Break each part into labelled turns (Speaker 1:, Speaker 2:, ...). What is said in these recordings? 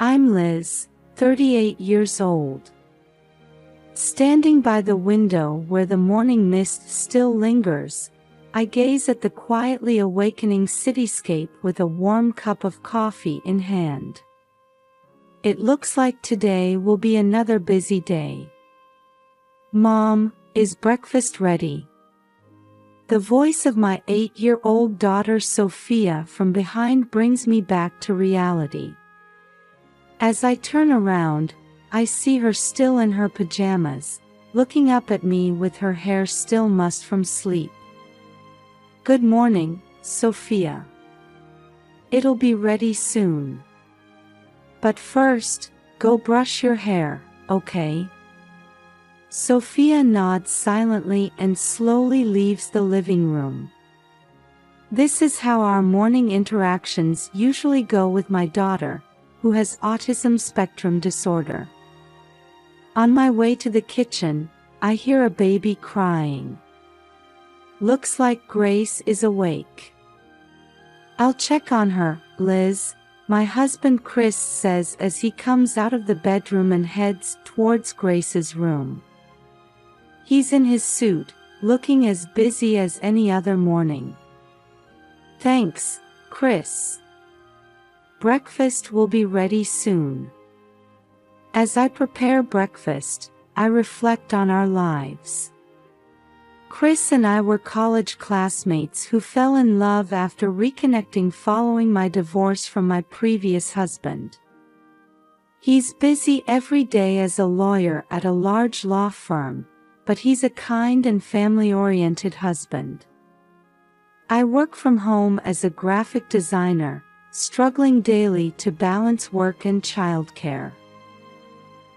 Speaker 1: I'm Liz, 38 years old. Standing by the window where the morning mist still lingers, I gaze at the quietly awakening cityscape with a warm cup of coffee in hand. It looks like today will be another busy day. Mom, is breakfast ready? The voice of my 8-year-old daughter Sophia from behind brings me back to reality. As I turn around, I see her still in her pajamas, looking up at me with her hair still mussed from sleep. Good morning, Sophia. It'll be ready soon. But first, go brush your hair, okay? Sophia nods silently and slowly leaves the living room. This is how our morning interactions usually go with my daughter, who has autism spectrum disorder. On my way to the kitchen, I hear a baby crying. Looks like Grace is awake. I'll check on her, Liz, my husband Chris says as he comes out of the bedroom and heads towards Grace's room. He's in his suit, looking as busy as any other morning. Thanks, Chris. Breakfast will be ready soon. As I prepare breakfast, I reflect on our lives. Chris and I were college classmates who fell in love after reconnecting following my divorce from my previous husband. He's busy every day as a lawyer at a large law firm, but he's a kind and family-oriented husband. I work from home as a graphic designer, struggling daily to balance work and childcare.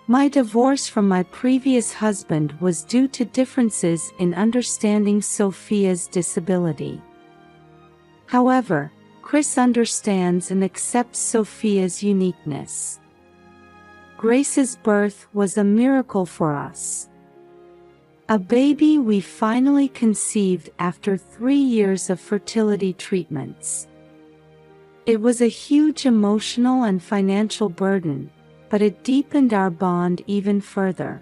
Speaker 1: My divorce from my previous husband was due to differences in understanding Sophia's disability. However, Chris understands and accepts Sophia's uniqueness. Grace's birth was a miracle for us. A baby we finally conceived after 3 years of fertility treatments. It was a huge emotional and financial burden, but it deepened our bond even further.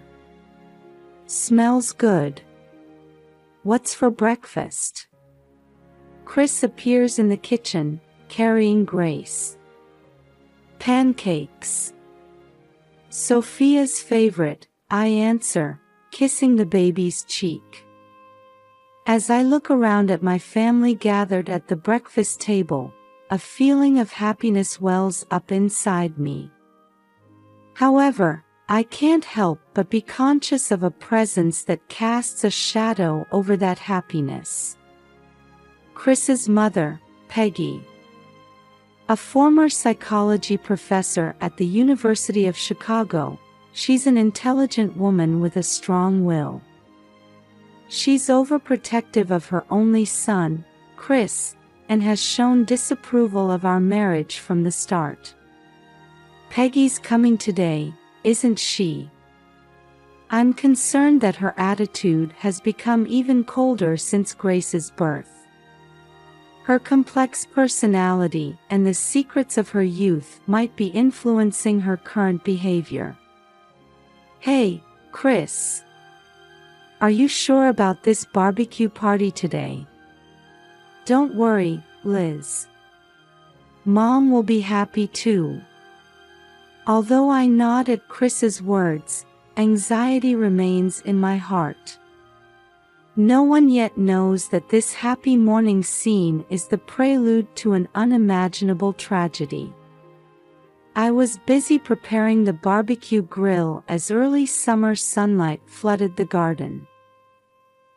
Speaker 1: Smells good. What's for breakfast? Chris appears in the kitchen, carrying Grace. Pancakes. Sophia's favorite, I answer, kissing the baby's cheek. As I look around at my family gathered at the breakfast table, a feeling of happiness wells up inside me. However, I can't help but be conscious of a presence that casts a shadow over that happiness. Chris's mother, Peggy. A former psychology professor at the University of Chicago, she's an intelligent woman with a strong will. She's overprotective of her only son, Chris, and has shown disapproval of our marriage from the start. Peggy's coming today, isn't she? I'm concerned that her attitude has become even colder since Grace's birth. Her complex personality and the secrets of her youth might be influencing her current behavior. Hey, Chris. Are you sure about this barbecue party today? Don't worry, Liz. Mom will be happy too. Although I nod at Chris's words, anxiety remains in my heart. No one yet knows that this happy morning scene is the prelude to an unimaginable tragedy. I was busy preparing the barbecue grill as early summer sunlight flooded the garden.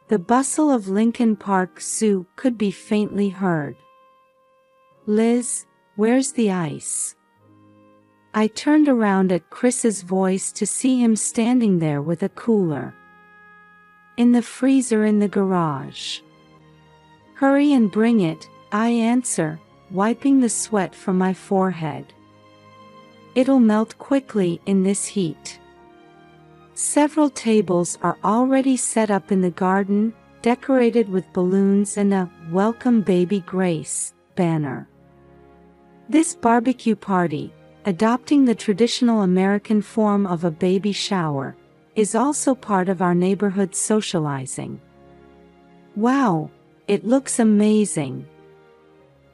Speaker 1: The bustle of Lincoln Park Zoo could be faintly heard. Liz, where's the ice? I turned around at Chris's voice to see him standing there with a cooler. In the freezer in the garage. Hurry and bring it, I answer, wiping the sweat from my forehead. It'll melt quickly in this heat. Several tables are already set up in the garden, decorated with balloons and a "Welcome Baby Grace" banner. This barbecue party, adopting the traditional American form of a baby shower, is also part of our neighborhood socializing. Wow, it looks amazing.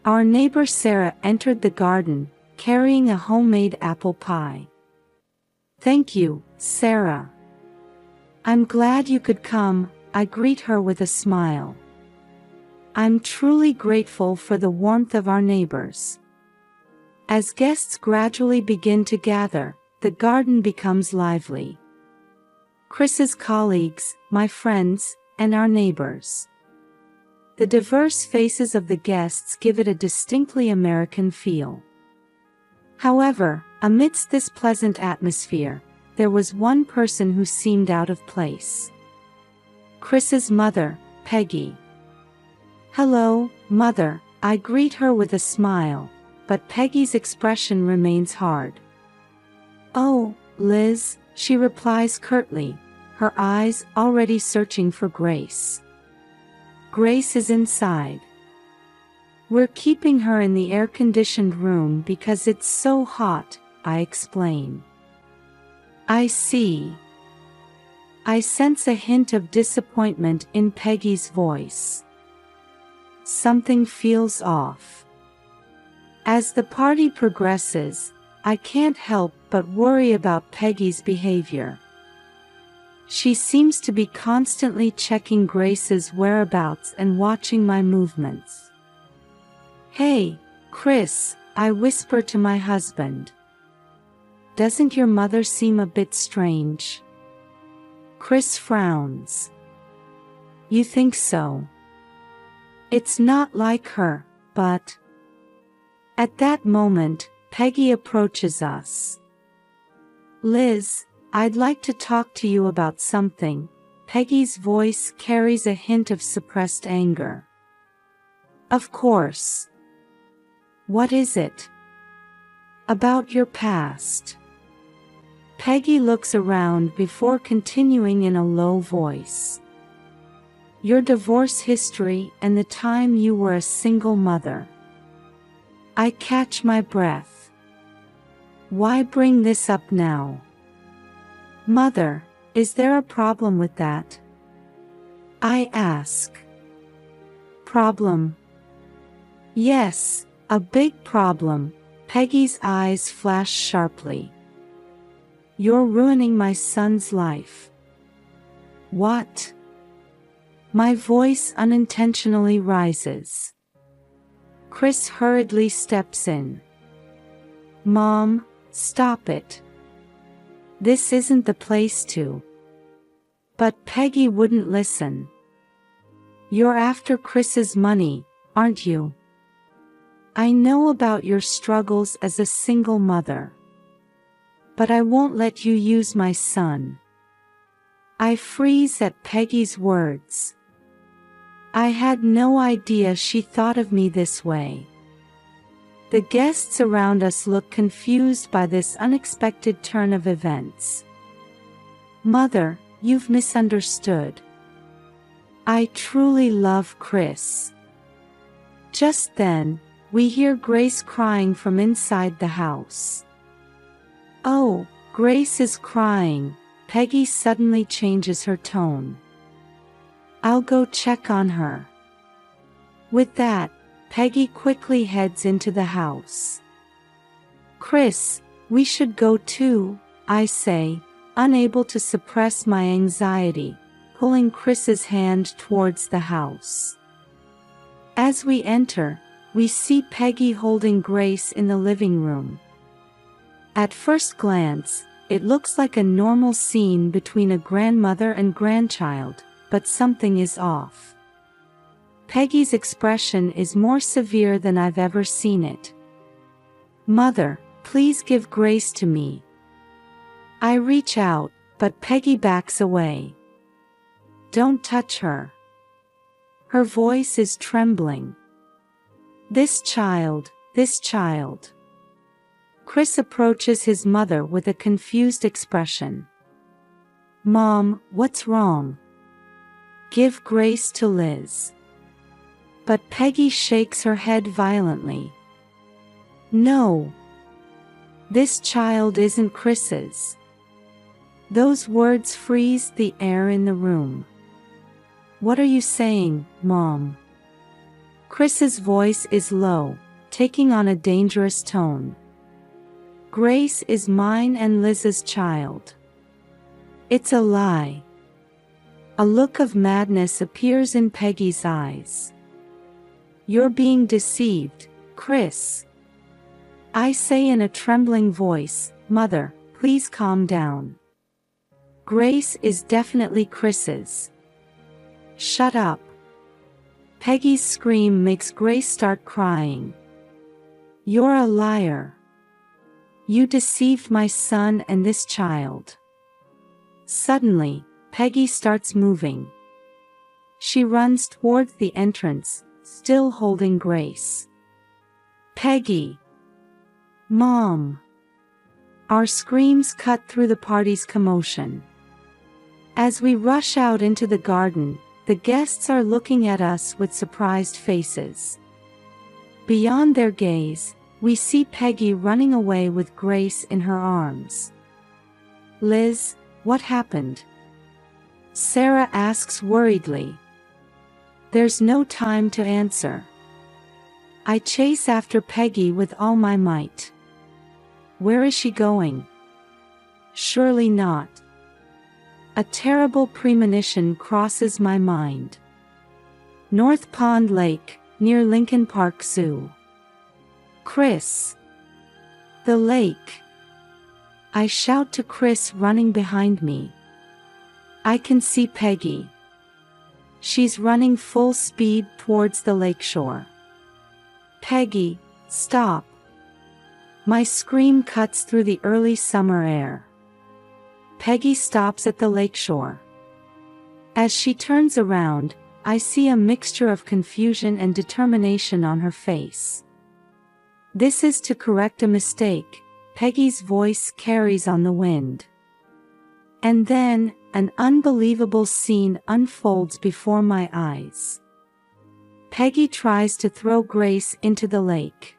Speaker 1: Our neighbor Sarah entered the garden, carrying a homemade apple pie. Thank you, Sarah. I'm glad you could come, I greet her with a smile. I'm truly grateful for the warmth of our neighbors. As guests gradually begin to gather, the garden becomes lively. Chris's colleagues, my friends, and our neighbors. The diverse faces of the guests give it a distinctly American feel. However, amidst this pleasant atmosphere, there was one person who seemed out of place. Chris's mother, Peggy. Hello, Mother, I greet her with a smile, but Peggy's expression remains hard. Oh, Liz, she replies curtly, her eyes already searching for Grace. Grace is inside. We're keeping her in the air-conditioned room because it's so hot, I explain. I see. I sense a hint of disappointment in Peggy's voice. Something feels off. As the party progresses, I can't help but worry about Peggy's behavior. She seems to be constantly checking Grace's whereabouts and watching my movements. Hey, Chris, I whisper to my husband. Doesn't your mother seem a bit strange? Chris frowns. You think so? It's not like her, but... At that moment, Peggy approaches us. Liz, I'd like to talk to you about something. Peggy's voice carries a hint of suppressed anger. Of course. What is it? About your past. Peggy looks around before continuing in a low voice. Your divorce history and the time you were a single mother. I catch my breath. Why bring this up now? Mother, is there a problem with that? I ask. Problem? Yes, a big problem. Peggy's eyes flash sharply. You're ruining my son's life. What? My voice unintentionally rises. Chris hurriedly steps in. Mom, stop it. This isn't the place to. But Peggy wouldn't listen. You're after Chris's money, aren't you? I know about your struggles as a single mother. But I won't let you use my son. I freeze at Peggy's words. I had no idea she thought of me this way. The guests around us look confused by this unexpected turn of events. Mother, you've misunderstood. I truly love Chris. Just then, we hear Grace crying from inside the house. Oh, Grace is crying. Peggy suddenly changes her tone. I'll go check on her. With that, Peggy quickly heads into the house. Chris, we should go too, I say, unable to suppress my anxiety, pulling Chris's hand towards the house. As we enter, we see Peggy holding Grace in the living room. At first glance, it looks like a normal scene between a grandmother and grandchild, but something is off. Peggy's expression is more severe than I've ever seen it. Mother, please give Grace to me. I reach out, but Peggy backs away. Don't touch her. Her voice is trembling. This child. Chris approaches his mother with a confused expression. Mom, what's wrong? Give Grace to Liz. But Peggy shakes her head violently. No. This child isn't Chris's. Those words freeze the air in the room. What are you saying, Mom? Chris's voice is low, taking on a dangerous tone. Grace is mine and Liz's child. It's a lie. A look of madness appears in Peggy's eyes. You're being deceived, Chris. I say in a trembling voice, Mother, please calm down. Grace is definitely Chris's. Shut up. Peggy's scream makes Grace start crying. You're a liar. You deceived my son and this child. Suddenly, Peggy starts moving. She runs towards the entrance, still holding Grace. Peggy! Mom! Our screams cut through the party's commotion. As we rush out into the garden, the guests are looking at us with surprised faces. Beyond their gaze, we see Peggy running away with Grace in her arms. Liz, what happened? Sarah asks worriedly. There's no time to answer. I chase after Peggy with all my might. Where is she going? Surely not. A terrible premonition crosses my mind. North Pond Lake, near Lincoln Park Zoo. Chris! The lake! I shout to Chris running behind me. I can see Peggy. She's running full speed towards the lakeshore. Peggy, stop! My scream cuts through the early summer air. Peggy stops at the lakeshore. As she turns around, I see a mixture of confusion and determination on her face. This is to correct a mistake, Peggy's voice carries on the wind. And then, an unbelievable scene unfolds before my eyes. Peggy tries to throw Grace into the lake.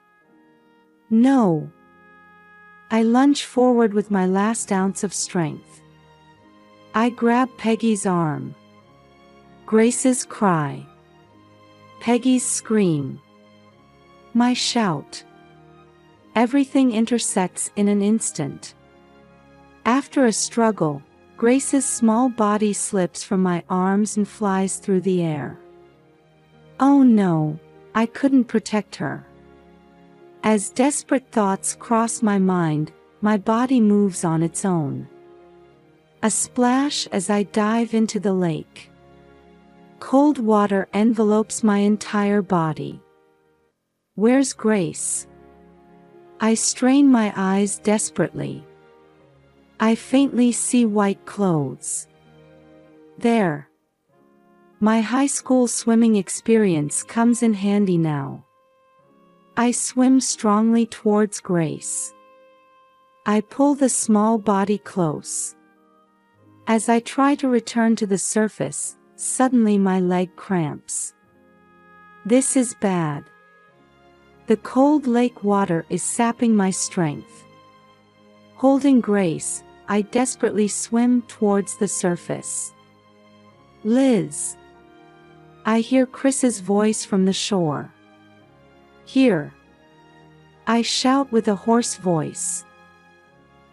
Speaker 1: No! I lunge forward with my last ounce of strength. I grab Peggy's arm. Grace's cry. Peggy's scream. My shout. Everything intersects in an instant. After a struggle, Grace's small body slips from my arms and flies through the air. Oh no, I couldn't protect her. As desperate thoughts cross my mind, my body moves on its own. A splash as I dive into the lake. Cold water envelopes my entire body. Where's Grace? I strain my eyes desperately. I faintly see white clothes. There. My high school swimming experience comes in handy now. I swim strongly towards Grace. I pull the small body close. As I try to return to the surface, suddenly my leg cramps. This is bad. The cold lake water is sapping my strength. Holding Grace, I desperately swim towards the surface. Liz! I hear Chris's voice from the shore. Here! I shout with a hoarse voice.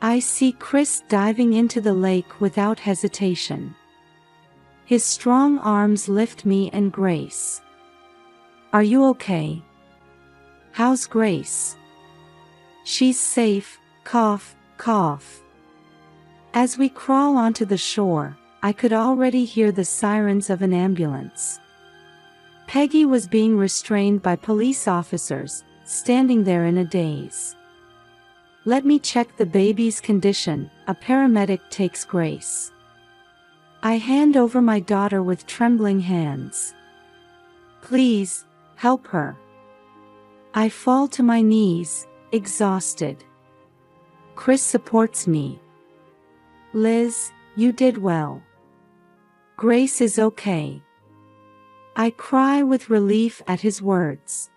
Speaker 1: I see Chris diving into the lake without hesitation. His strong arms lift me and Grace. Are you okay? How's Grace? She's safe, cough, cough. As we crawl onto the shore, I could already hear the sirens of an ambulance. Peggy was being restrained by police officers, standing there in a daze. Let me check the baby's condition, a paramedic takes Grace. I hand over my daughter with trembling hands. Please, help her. I fall to my knees, exhausted. Chris supports me. Liz, you did well. Grace is okay. I cry with relief at his words.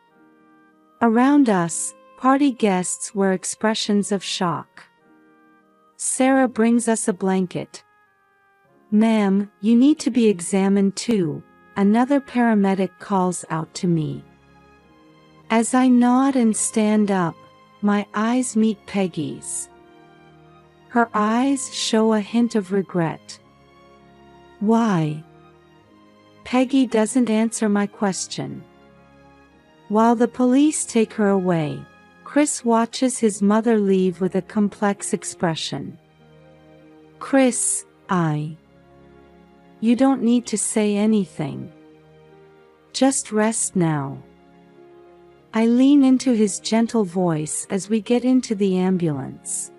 Speaker 1: Around us, Party guests wear expressions of shock. Sarah brings us a blanket. "Ma'am, you need to be examined too," another paramedic calls out to me. As I nod and stand up, my eyes meet Peggy's. Her eyes show a hint of regret. "Why?" Peggy doesn't answer my question. While the police take her away, Chris watches his mother leave with a complex expression. "Chris, You don't need to say anything. Just rest now." I lean into his gentle voice as we get into the ambulance.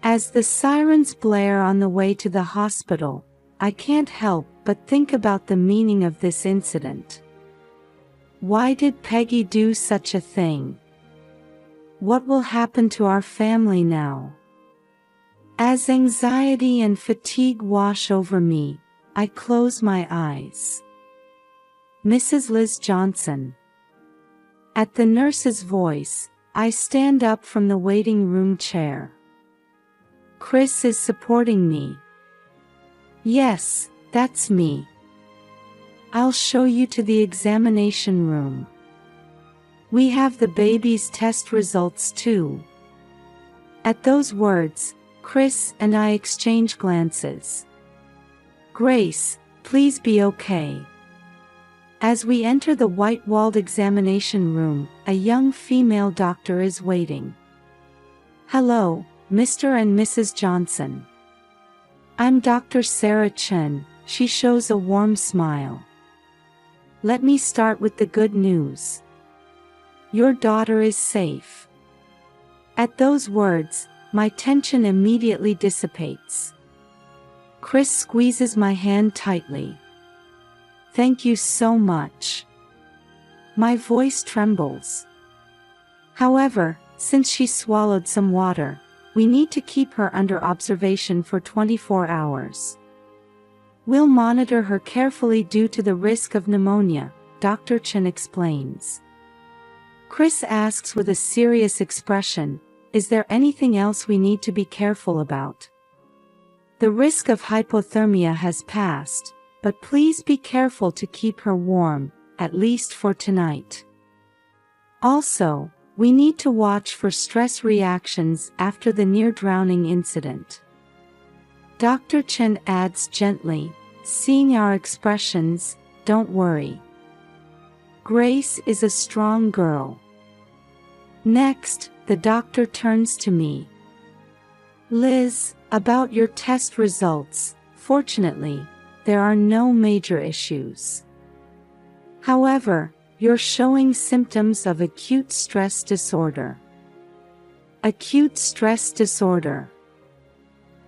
Speaker 1: As the sirens blare on the way to the hospital, I can't help but think about the meaning of this incident. Why did Peggy do such a thing? What will happen to our family now? As anxiety and fatigue wash over me, I close my eyes. "Mrs. Liz Johnson." At the nurse's voice, I stand up from the waiting room chair. Chris is supporting me. "Yes, that's me. I'll show you to the examination room. We have the baby's test results too." At those words, Chris and I exchange glances. "Grace, please be okay." As we enter the white-walled examination room, a young female doctor is waiting. "Hello, Mr. and Mrs. Johnson. I'm Dr. Sarah Chen." She shows a warm smile. "Let me start with the good news. Your daughter is safe." At those words, my tension immediately dissipates. Chris squeezes my hand tightly. "Thank you so much." My voice trembles. However, since she swallowed some water, we need to keep her under observation for 24 hours. "We'll monitor her carefully due to the risk of pneumonia," Dr. Chen explains. Chris asks with a serious expression, "Is there anything else we need to be careful about?" "The risk of hypothermia has passed, but please be careful to keep her warm, at least for tonight. Also, we need to watch for stress reactions after the near-drowning incident." Dr. Chen adds gently, seeing our expressions, "Don't worry. Grace is a strong girl." Next, the doctor turns to me. "Liz, about your test results, fortunately, there are no major issues. However, you're showing symptoms of acute stress disorder." Acute stress disorder.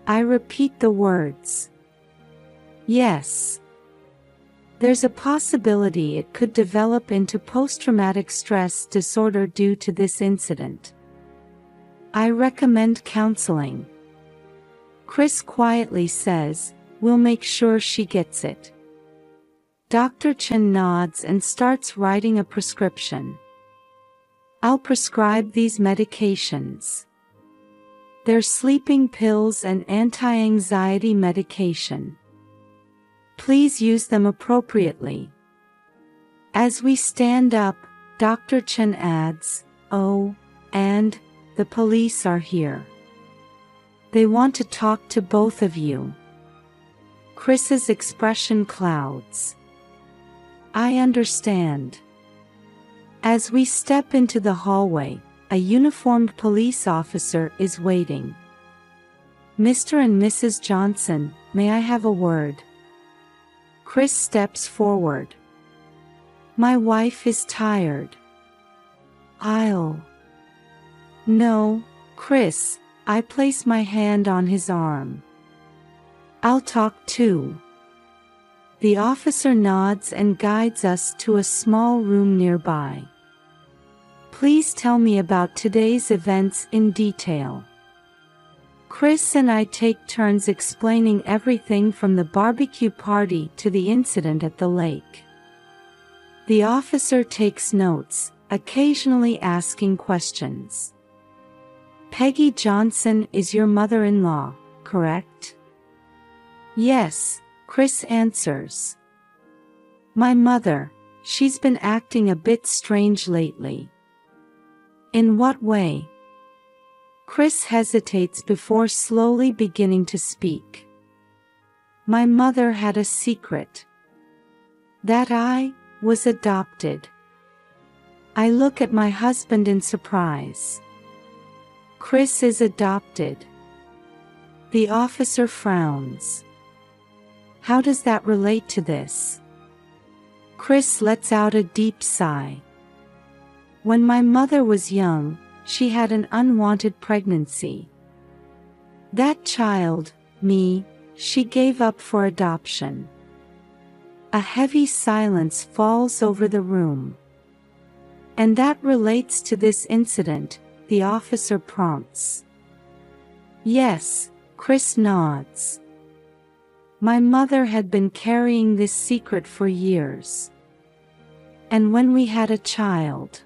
Speaker 1: I repeat the words. "Yes. There's a possibility it could develop into post-traumatic stress disorder due to this incident. I recommend counseling." Chris quietly says, "We'll make sure she gets it." Dr. Chen nods and starts writing a prescription. "I'll prescribe these medications. They're sleeping pills and anti-anxiety medication. Please use them appropriately." As we stand up, Dr. Chen adds, "Oh, and the police are here. They want to talk to both of you." Chris's expression clouds. "I understand." As we step into the hallway, a uniformed police officer is waiting. "Mr. and Mrs. Johnson, may I have a word?" Chris steps forward. "My wife is tired. No, Chris," I place my hand on his arm. "I'll talk too." The officer nods and guides us to a small room nearby. "Please tell me about today's events in detail." Chris and I take turns explaining everything from the barbecue party to the incident at the lake. The officer takes notes, occasionally asking questions. Peggy Johnson is your mother-in-law, correct? Yes, Chris answers. My mother, she's been acting a bit strange lately. In what way? Chris hesitates before slowly beginning to speak. My mother had a secret. That I was adopted. I look at my husband in surprise. Chris is adopted. The officer frowns. How does that relate to this? Chris lets out a deep sigh. When my mother was young, she had an unwanted pregnancy. That child, me, she gave up for adoption. A heavy silence falls over the room. And that relates to this incident, the officer prompts. Yes, Chris nods. My mother had been carrying this secret for years. And when we had a child,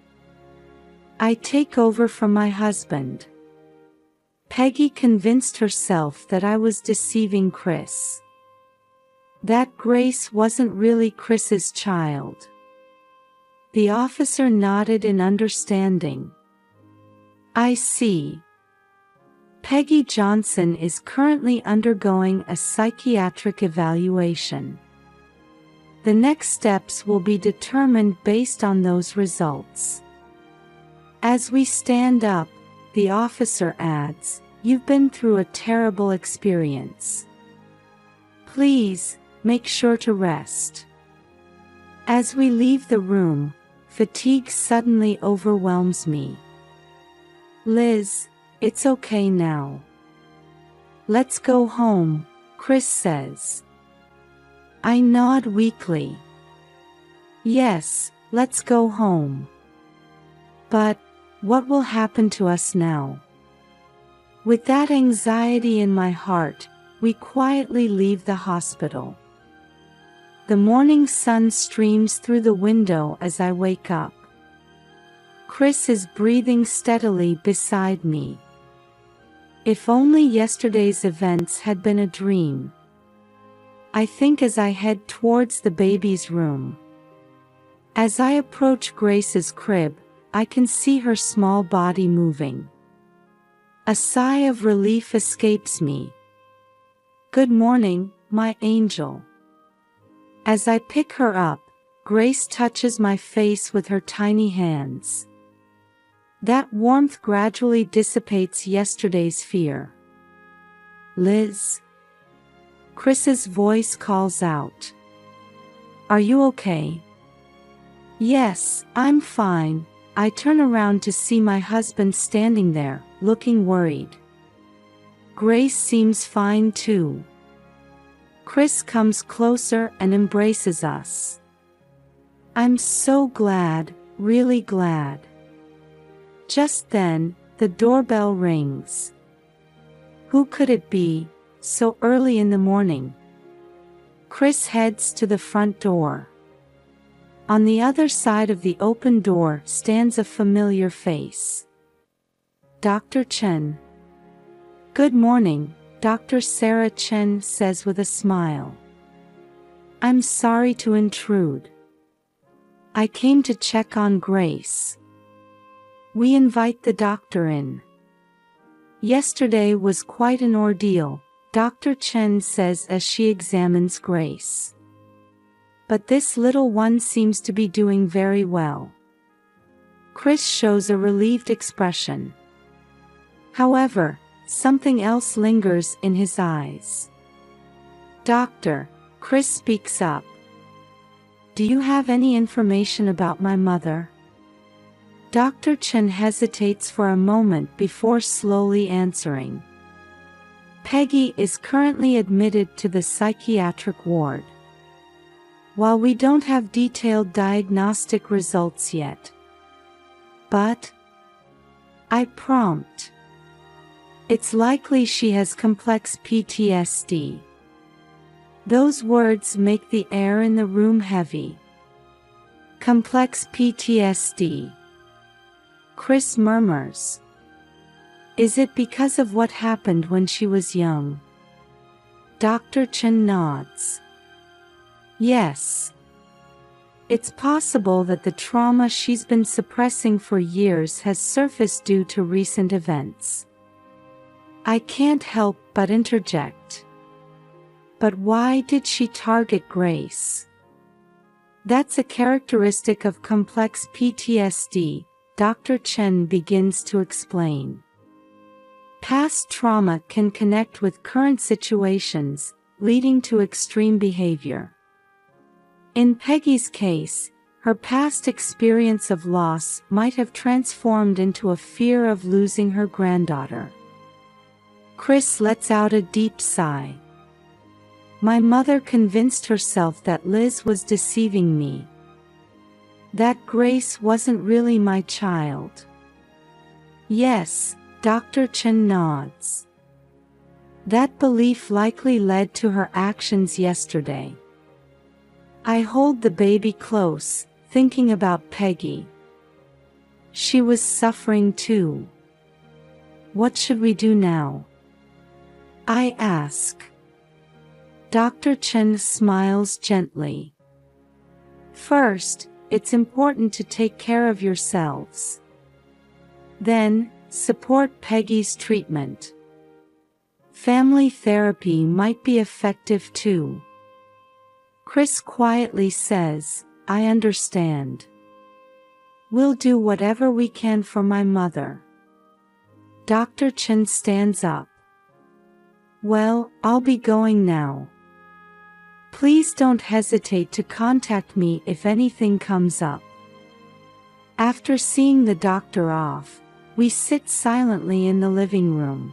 Speaker 1: I take over from my husband. Peggy convinced herself that I was deceiving Chris. That Grace wasn't really Chris's child. The officer nodded in understanding. I see. Peggy Johnson is currently undergoing a psychiatric evaluation. The next steps will be determined based on those results. As we stand up, the officer adds, you've been through a terrible experience. Please, make sure to rest. As we leave the room, fatigue suddenly overwhelms me. Liz, it's okay now. Let's go home, Chris says. I nod weakly. Yes, let's go home. But, what will happen to us now? With that anxiety in my heart, we quietly leave the hospital. The morning sun streams through the window as I wake up. Chris is breathing steadily beside me. If only yesterday's events had been a dream. I think as I head towards the baby's room. As I approach Grace's crib, I can see her small body moving. A sigh of relief escapes me. Good morning, my angel. As I pick her up, Grace touches my face with her tiny hands. That warmth gradually dissipates yesterday's fear. Liz. Chris's voice calls out. Are you okay? Yes, I'm fine. I turn around to see my husband standing there, looking worried. Grace seems fine too. Chris comes closer and embraces us. I'm so glad, really glad. Just then, the doorbell rings. Who could it be, so early in the morning? Chris heads to the front door. On the other side of the open door stands a familiar face. Dr. Chen. Good morning, Dr. Sarah Chen says with a smile. I'm sorry to intrude. I came to check on Grace. We invite the doctor in. Yesterday was quite an ordeal, Dr. Chen says as she examines Grace. But this little one seems to be doing very well. Chris shows a relieved expression. However, something else lingers in his eyes. Doctor, Chris speaks up. Do you have any information about my mother? Dr. Chen hesitates for a moment before slowly answering. Peggy is currently admitted to the psychiatric ward. While we don't have detailed diagnostic results yet. But I prompt. It's likely she has complex PTSD. Those words make the air in the room heavy. Complex PTSD. Chris murmurs. Is it because of what happened when she was young? Dr. Chen nods. Yes. It's possible that the trauma she's been suppressing for years has surfaced due to recent events. I can't help but interject. But why did she target Grace? That's a characteristic of complex PTSD, Dr. Chen begins to explain. Past trauma can connect with current situations, leading to extreme behavior. In Peggy's case, her past experience of loss might have transformed into a fear of losing her granddaughter. Chris lets out a deep sigh. My mother convinced herself that Liz was deceiving me. That Grace wasn't really my child. Yes, Dr. Chen nods. That belief likely led to her actions yesterday. I hold the baby close, thinking about Peggy. She was suffering too. What should we do now? I ask. Dr. Chen smiles gently. First, it's important to take care of yourselves. Then, support Peggy's treatment. Family therapy might be effective too. Chris quietly says, I understand. We'll do whatever we can for my mother. Dr. Chen stands up. Well, I'll be going now. Please don't hesitate to contact me if anything comes up. After seeing the doctor off, we sit silently in the living room.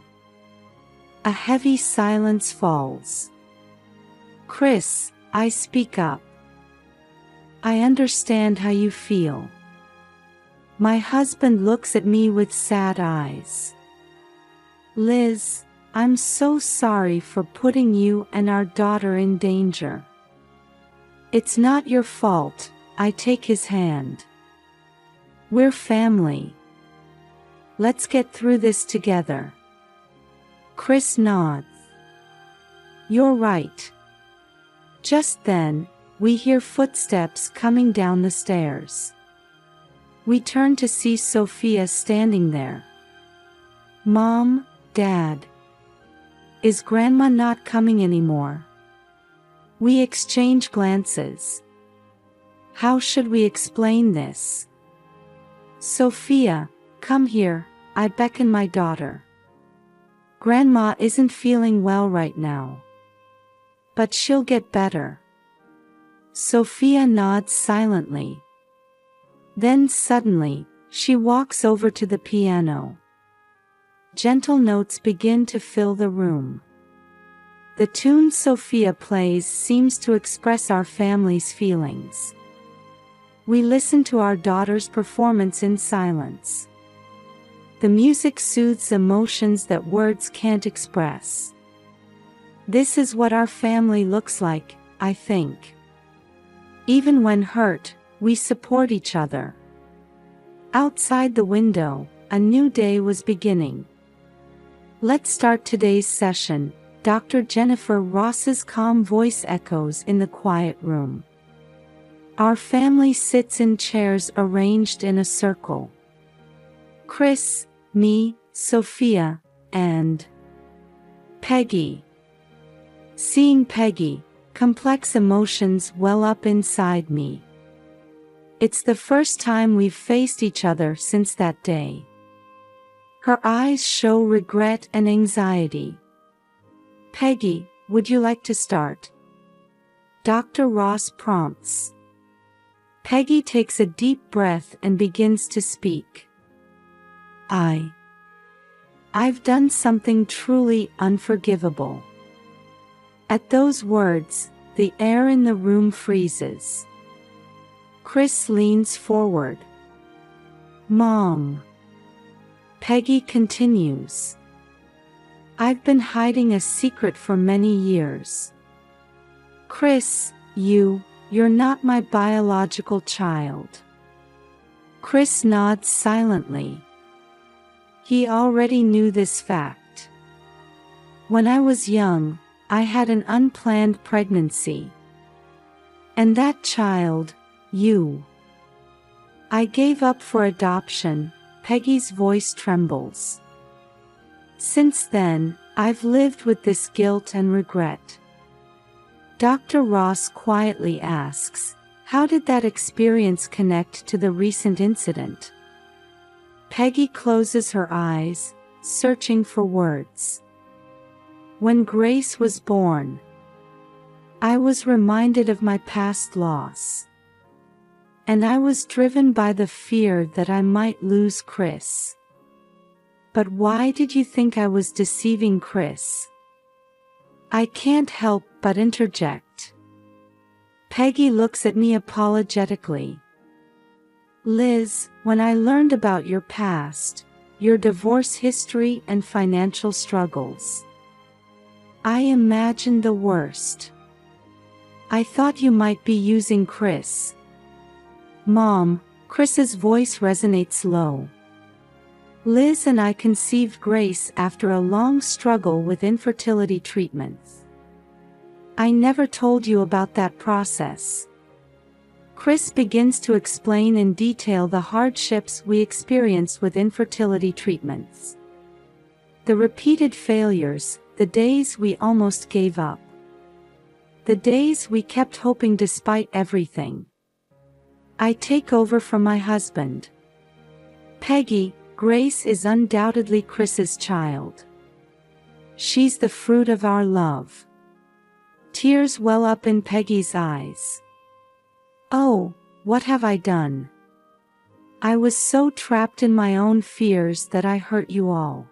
Speaker 1: A heavy silence falls. Chris, I speak up. I understand how you feel. My husband looks at me with sad eyes. Liz, I'm so sorry for putting you and our daughter in danger. It's not your fault, I take his hand. We're family. Let's get through this together. Chris nods. You're right. Just then, we hear footsteps coming down the stairs. We turn to see Sophia standing there. Mom, Dad. Is Grandma not coming anymore? We exchange glances. How should we explain this? Sophia, come here, I beckon my daughter. Grandma isn't feeling well right now. But she'll get better. Sophia nods silently. Then suddenly, she walks over to the piano. Gentle notes begin to fill the room. The tune Sophia plays seems to express our family's feelings. We listen to our daughter's performance in silence. The music soothes emotions that words can't express. This is what our family looks like, I think. Even when hurt, we support each other. Outside the window, a new day was beginning. Let's start today's session, Dr. Jennifer Ross's calm voice echoes in the quiet room. Our family sits in chairs arranged in a circle. Chris, me, Sophia, and Peggy. Seeing Peggy, complex emotions well up inside me. It's the first time we've faced each other since that day. Her eyes show regret and anxiety. Peggy, would you like to start? Dr. Ross prompts. Peggy takes a deep breath and begins to speak. I've done something truly unforgivable. At those words, the air in the room freezes. Chris leans forward. Mom. Peggy continues. I've been hiding a secret for many years. Chris, you're not my biological child. Chris nods silently. He already knew this fact. When I was young, I had an unplanned pregnancy. And that child, you. I gave up for adoption. Peggy's voice trembles. Since then, I've lived with this guilt and regret. Dr. Ross quietly asks, how did that experience connect to the recent incident? Peggy closes her eyes, searching for words. When Grace was born, I was reminded of my past loss. And I was driven by the fear that I might lose Chris. But why did you think I was deceiving Chris? I can't help but interject. Peggy looks at me apologetically. Liz, when I learned about your past, your divorce history and financial struggles, I imagined the worst. I thought you might be using Chris. Mom, Chris's voice resonates low. Liz and I conceived Grace after a long struggle with infertility treatments. I never told you about that process. Chris begins to explain in detail the hardships we experienced with infertility treatments. The repeated failures, the days we almost gave up. The days we kept hoping despite everything. I take over from my husband. Peggy, Grace is undoubtedly Chris's child. She's the fruit of our love. Tears well up in Peggy's eyes. Oh, what have I done? I was so trapped in my own fears that I hurt you all.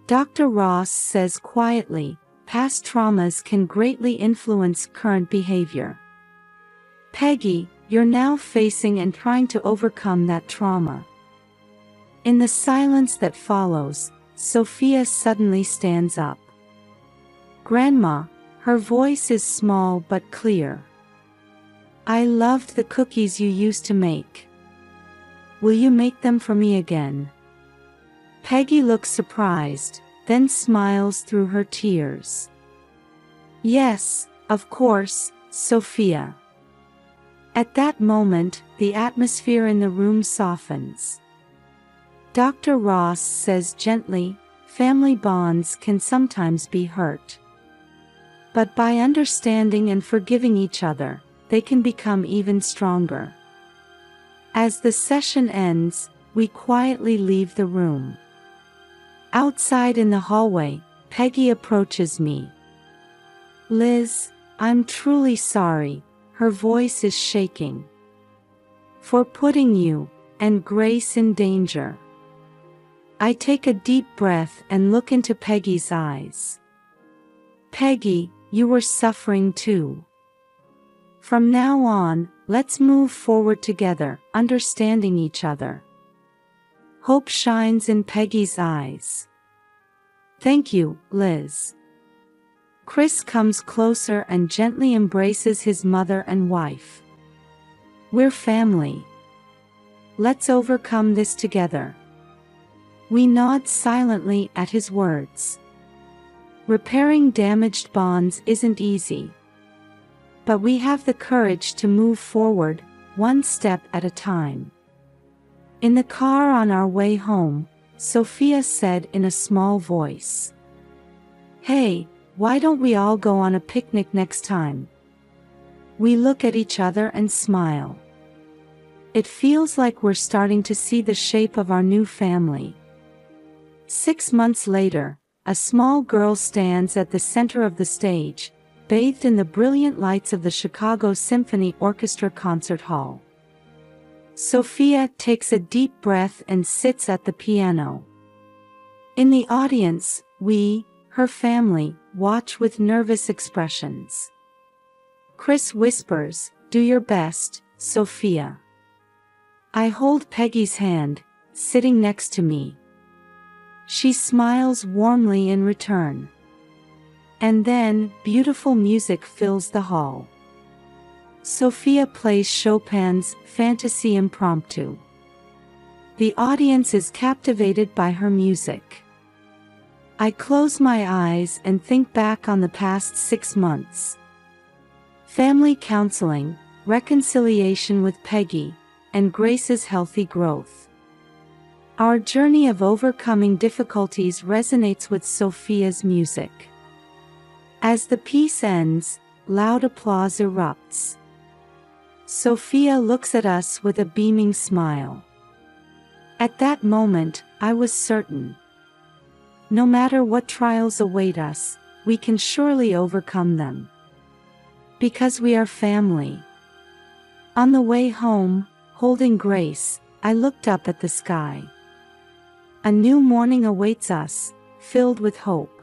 Speaker 1: Dr. Ross says quietly, past traumas can greatly influence current behavior. Peggy, you're now facing and trying to overcome that trauma. In the silence that follows, Sophia suddenly stands up. Grandma, her voice is small but clear. I loved the cookies you used to make. Will you make them for me again? Peggy looks surprised, then smiles through her tears. Yes, of course, Sophia. At that moment, the atmosphere in the room softens. Dr. Ross says gently, family bonds can sometimes be hurt. But by understanding and forgiving each other, they can become even stronger. As the session ends, we quietly leave the room. Outside in the hallway, Peggy approaches me. Liz, I'm truly sorry, her voice is shaking. For putting you and Grace in danger. I take a deep breath and look into Peggy's eyes. Peggy, you were suffering too. From now on, let's move forward together, understanding each other. Hope shines in Peggy's eyes. Thank you, Liz. Chris comes closer and gently embraces his mother and wife. We're family. Let's overcome this together. We nod silently at his words. Repairing damaged bonds isn't easy. But we have the courage to move forward, one step at a time. In the car on our way home, Sophia said in a small voice. Hey, why don't we all go on a picnic next time? We look at each other and smile. It feels like we're starting to see the shape of our new family. 6 months later, a small girl stands at the center of the stage, bathed in the brilliant lights of the Chicago Symphony Orchestra concert hall. Sophia takes a deep breath and sits at the piano. In the audience, we, her family, watch with nervous expressions. Chris whispers, "Do your best, Sophia." I hold Peggy's hand, sitting next to me. She smiles warmly in return. And then, beautiful music fills the hall. Sophia plays Chopin's Fantasy Impromptu. The audience is captivated by her music. I close my eyes and think back on the past 6 months. Family counseling, reconciliation with Peggy, and Grace's healthy growth. Our journey of overcoming difficulties resonates with Sophia's music. As the piece ends, loud applause erupts. Sophia looks at us with a beaming smile. At that moment, I was certain. No matter what trials await us, we can surely overcome them. Because we are family. On the way home, holding Grace, I looked up at the sky. A new morning awaits us, filled with hope.